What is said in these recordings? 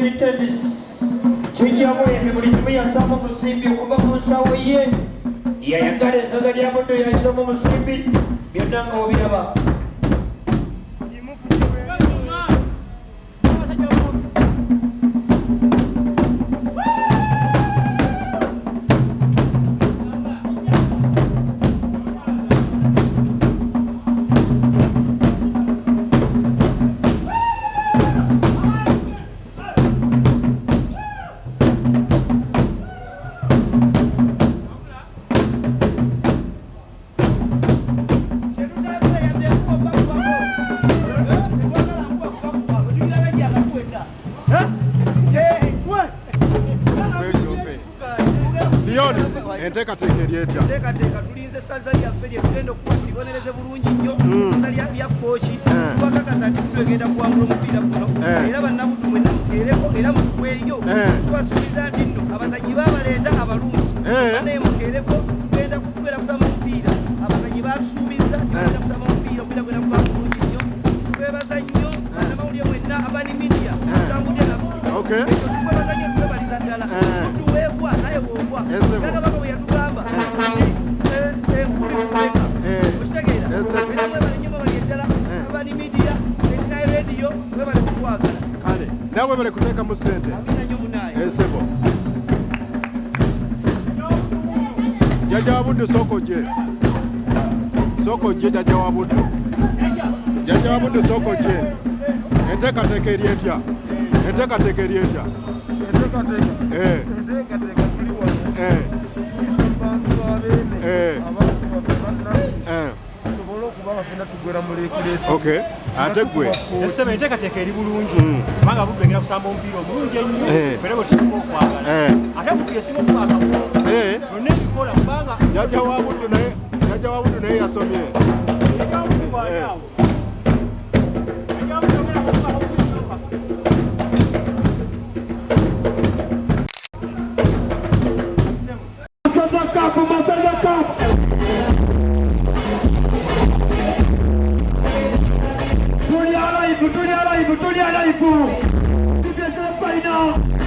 United Tennis kijjamu emi buli kimu yassaamu omusimbi okuva mu nsawo ye yayagala ensaza lya Buddu yayissamu omusimbi byonna nga obiraba. Enteekateeka eryetya? Enteekateeka tulinze saza lyaffe lye tugenda okuba tulibonereze bulungi nnyo saza lya kooki tubakakasa nti Buddu egenda kuwangula omupiira guno era bannabuddu mwenna mukeereko era mutuweeriyo tubasuubiza nti nno abazanyi baabaleeta abalungi naye mukeereko tugenda kutubeera kusamba omupiira abazanyi baatusuubiza tugenda kusamba omupiira gwenda kuba bulungi nnyo twebaza nnyo bannamawulire mwenna abani midiya tutambudde naffe ekyo tukwebaza nnyo twebaliza ddala Buddu weebwa naye bw'obwa Kabaka bwe yatugamba enkuli kumeka okitegeera era mwebale nnyo mwebali eddala abani midiya ekinayi rediyo mwebale kutwagala kale nawe bale kuteekamu ssente amina nnyo munaye ensebo jjajja wa Buddu sooka ojje jjajja wa Buddu jjajja wa Buddu sooka ojje enteekateeka eryetya enteekateeka eryetya ate gwe esebe enteekateeka eri bulungi kubanga Buddu egenda kusamba omupiira omulungi ennyo fere bwe tusinga okwagala ate Buddu yesinga okukwagala yonna ebikola kubanga jjajja wa Buddu naye yasomye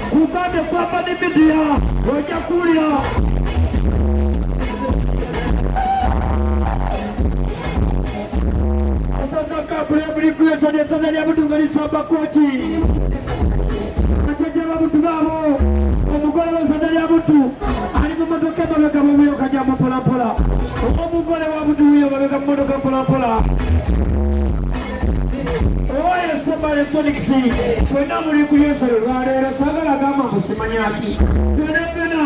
Kukande papa ni media hoja kulia sasa kabla mlikuwa sodia sana ya Buddu ngali samba kochi akajema Buddu babo omugole wa sana ya Buddu alimu motoka babeka muyo kajama pola pola omugole wa Buddu yo babeka motoka pola pola oye sabale koniksi kwenda muri kuyeso rarera sagala gama musimanyaki tenebena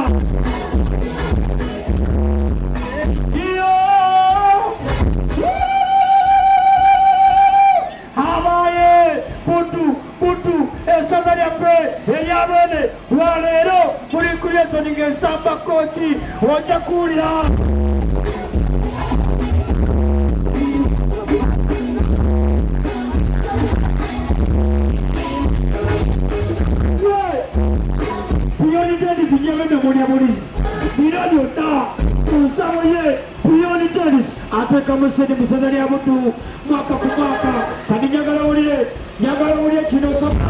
iyo habaye Buddu esagala yape eyabene rarero muri kuyeso ningesamba kochi oja kulira ateka museni musaza lya Buddu mwaka ku mwaka kati njagala wulire kino soma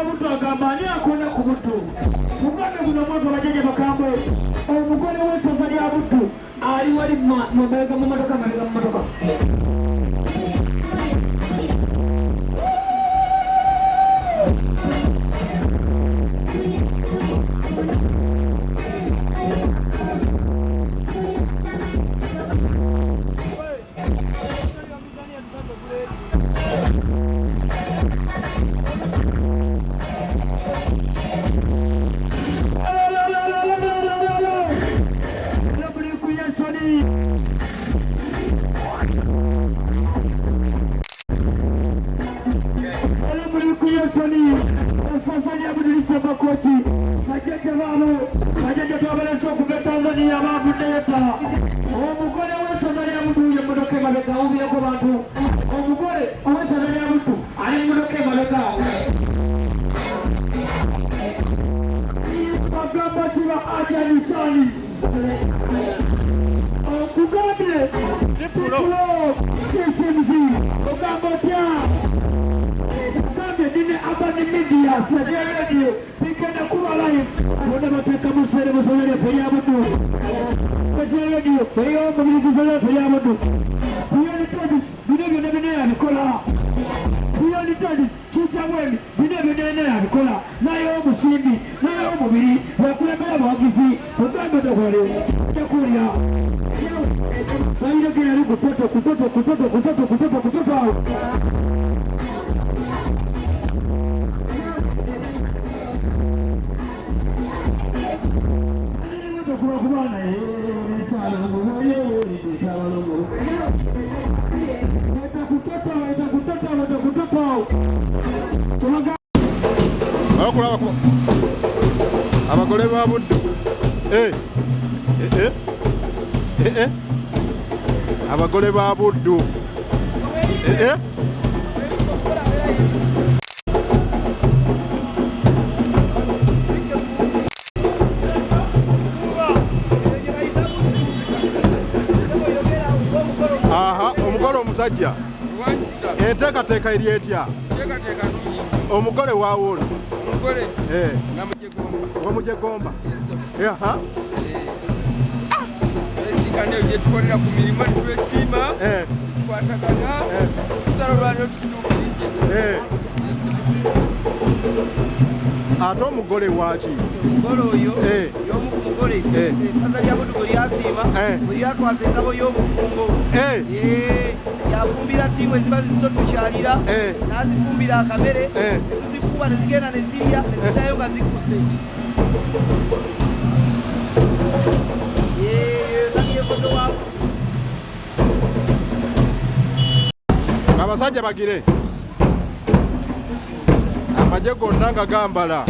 Buddu agamba ani akola ku Buddu muganda guno mwaka bajaja bakambe omugole w'essaza lya Buddu ali wali mabega mu motoka Abagole ba Buddu. Abagole ba Buddu. Aha, omugole omusajja. Enteekateeka eri etya? Omugole waawo. Omugole namujegomba. Wamujegomba? Aha. Ekikane gye tukolera ku mirimu twesiima. Tukwatagana. Tusala lwano tutuukirize. Ate omugole waaki? Omugole oyo y'omu ku mugole essaza lya Buddu bwe lyasiima bwe lyatwasa engabo y'obufumbo yafumbira ttiimu eziba zizo tukyalira n'azifumbira akamere netuzifuuba ne zigenda ne zirya ne ziddayo nga zikkuse bakyekoze waabo abasajja bagire amagye gonna nga gambala.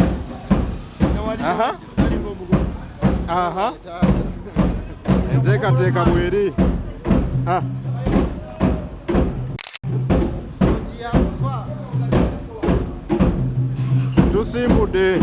Aha. Aha. Enteekateeka bweri. Tusimbudde.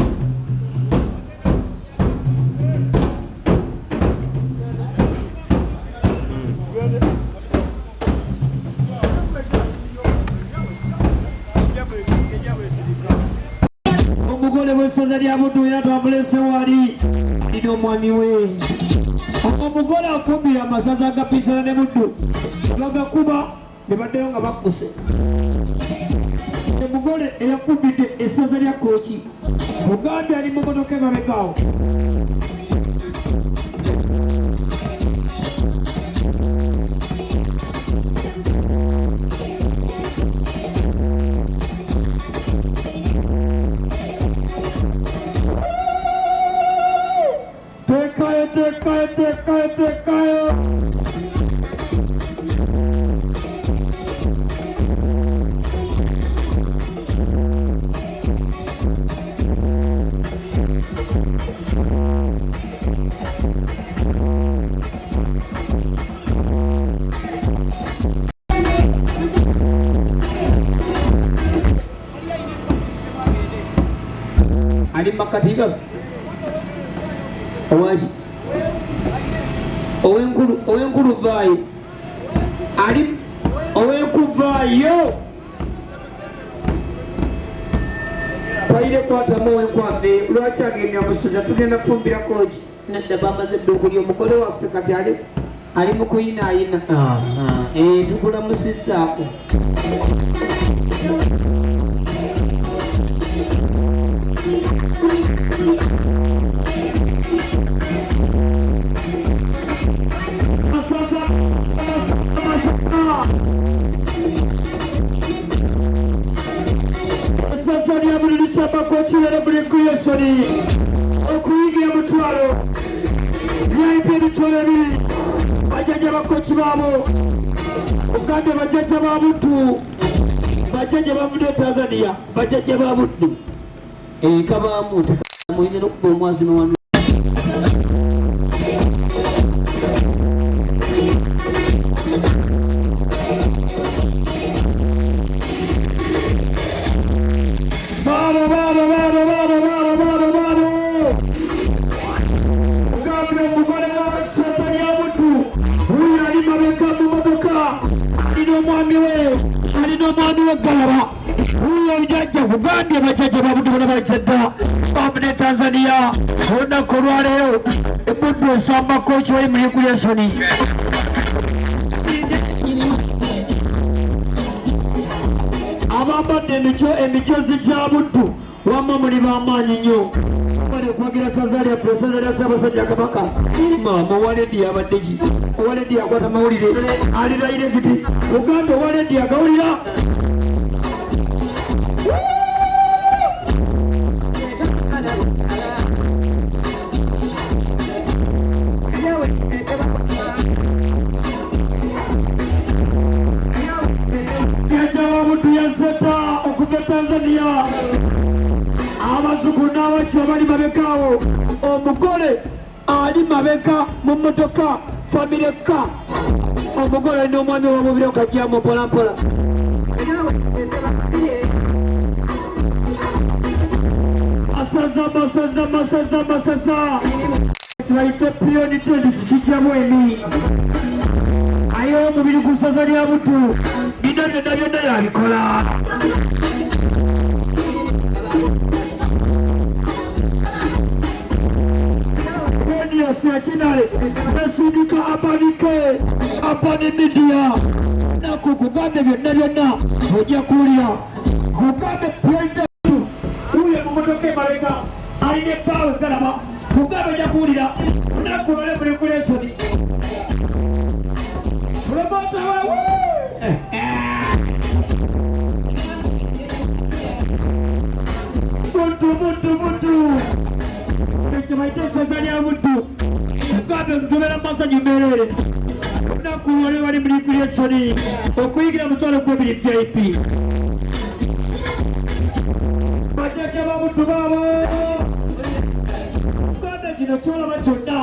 Omugole w'essaza lya Buddu era twamulese wali alina omwami we. Omugole afumbira amasaza agapisana ne Buddu bagakuba ne baddayo nga bakkuse. Omugole eyafumbidde essaza lya Kooki Buganda ali mu motoka emabegaawo. Tekayo. Ali makatiga owaji owenkulu vaayo ali owenkuvaayo twaire kwatamu owenkwave lwaki agemye amusuza tugenda kufumbira Kooki nadda bamaze dde okulya omugole waffe kati ali mu kuyinaayina tukulamusizzaako esaza lya bulirisa abakoki leero buli kriyesoni okuyigira mutwalo lyaipa ebitole ebiri bajjajja bakoki baabo uganda bajjajja ba Buddu bajjajja bavudde Tanzania bajjajja ba Buddu kabaamu tekamuyine n'okuba omwazino wano omwami w'eggalaba huyo ojajja kugambye bajjajja ba Buddu bona bajjadda bavudde Tanzania olunaku olwaleero Buddu esamba kooki wali muli kriyesoni abambadde emijozi gya Buddu wamma muli b'amaanyi nnyo bali okwagira saza lya pulezidenti lya Ssaabasajja Kabaka maama owaledi abadde ki owaledi akwata mawulire alirayire kiti uganda owaledi agawulira jjajja Buddu yazeta okuva Tanzania abazukulu n'abajja bali mabekaawo omugole ali mabeka mu mmotoka famire-ka omugole alina omwami wamubire okajjamu mpolampola masaza tubayite piyoni kijjamu emi aye omubiri ku ssaza lya Buddu bino byonna yabikola yakinale esindika abani midiya naku kugambe byonna ojja kuwulira kugambe pulezidenti uye mumotoka emabega alina epaawo egalaba kugambe ojja kuwulira naku lwale muli kriyesoni promota wewe Buddu ekibaite esaza lya Buddu kugambe mugobera masanyu mbeerere olunaku lwale wali muli kriyesoni okuyigira mutwalo gw'ebiri VIP bajjajja ba Buddu baabo uganda kino kyolaba kyonna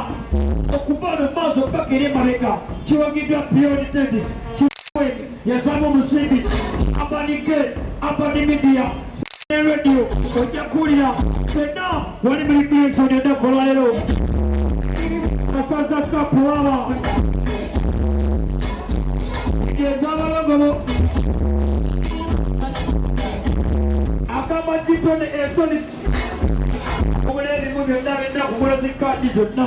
okuva no maaso paka eri emabega kiwagiddwa piyoni tennis yasaba omusimbi abani midiya radio ojja kuwulira fenna wali muli kriyesoni ennaku olwaleero masaza kapu waba ez'abalongobo akamajitone etonix obula erimu byonna benda kugula zikaadi zonna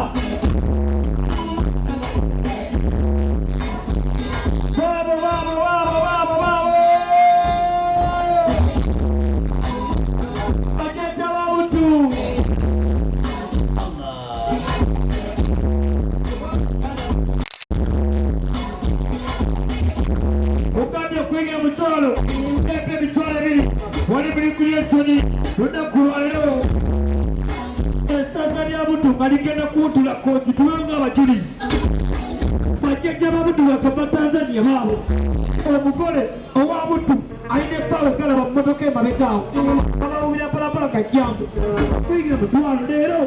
baabo bajjajja ba Buddu ugambye okuyigira mutwalo epe emitwalo ebiri wali muli kriyesoni lunaku lwaleero essaza lya Buddu nga ligenda kuwutula kooki tuwenga abajulizi bajjajja ba Buddu basoma Tanzania baabo omugole owa Buddu alina epaawo egalaba mu mmotoka emabegaawo abawubira palapala kajjangu okuyigira mutwalo leero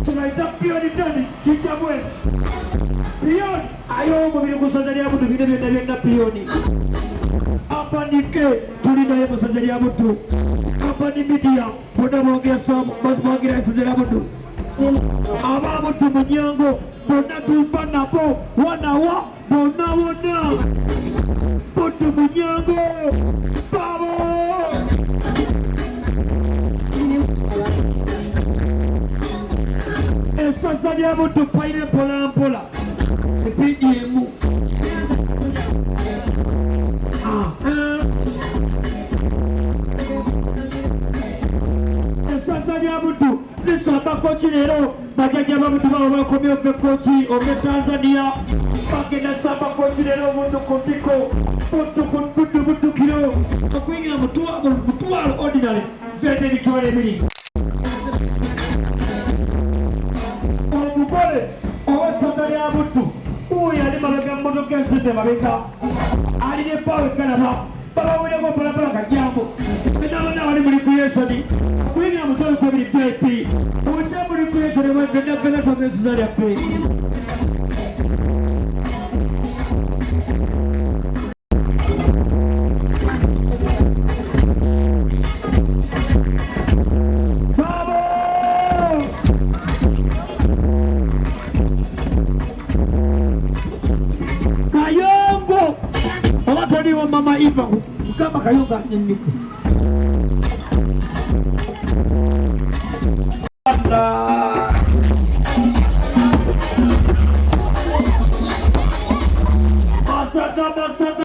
kibayita piyoni tani kijjabwe piyoni aye omubiri ku ssaza lya Buddu bino byonna piyoni apandike tuli naye mu ssaza lya Buddu apandi midiya bonna boogera essaza lya Buddu aba Buddu munyango bonna tumpa nabo wanawa bonna Buddu munyango babo essaza lya Buddu payire mpolampola epindi emu essaza lya Buddu lisamba kooki leero bajjajja babudu babo bakomye ove kooti ove Tanzania bagenda samba kooti leero obuntu ku ntiko buddukiro okuyingira mutwalo ordinary vete emitwalo ebiri omugole ow'essaza lya Buddu uyo ali mabega mmotoka ensente mabega alina ebbaawo ekkalaba babawuleko mpolapala kajambo enabona bali muli kuyesoni okuyingira mutwalo kwebiri vip ojja muli kuyesoni mwegenagana twagesiza lyaffe Mama Iva kama kayunga nyimiko masaza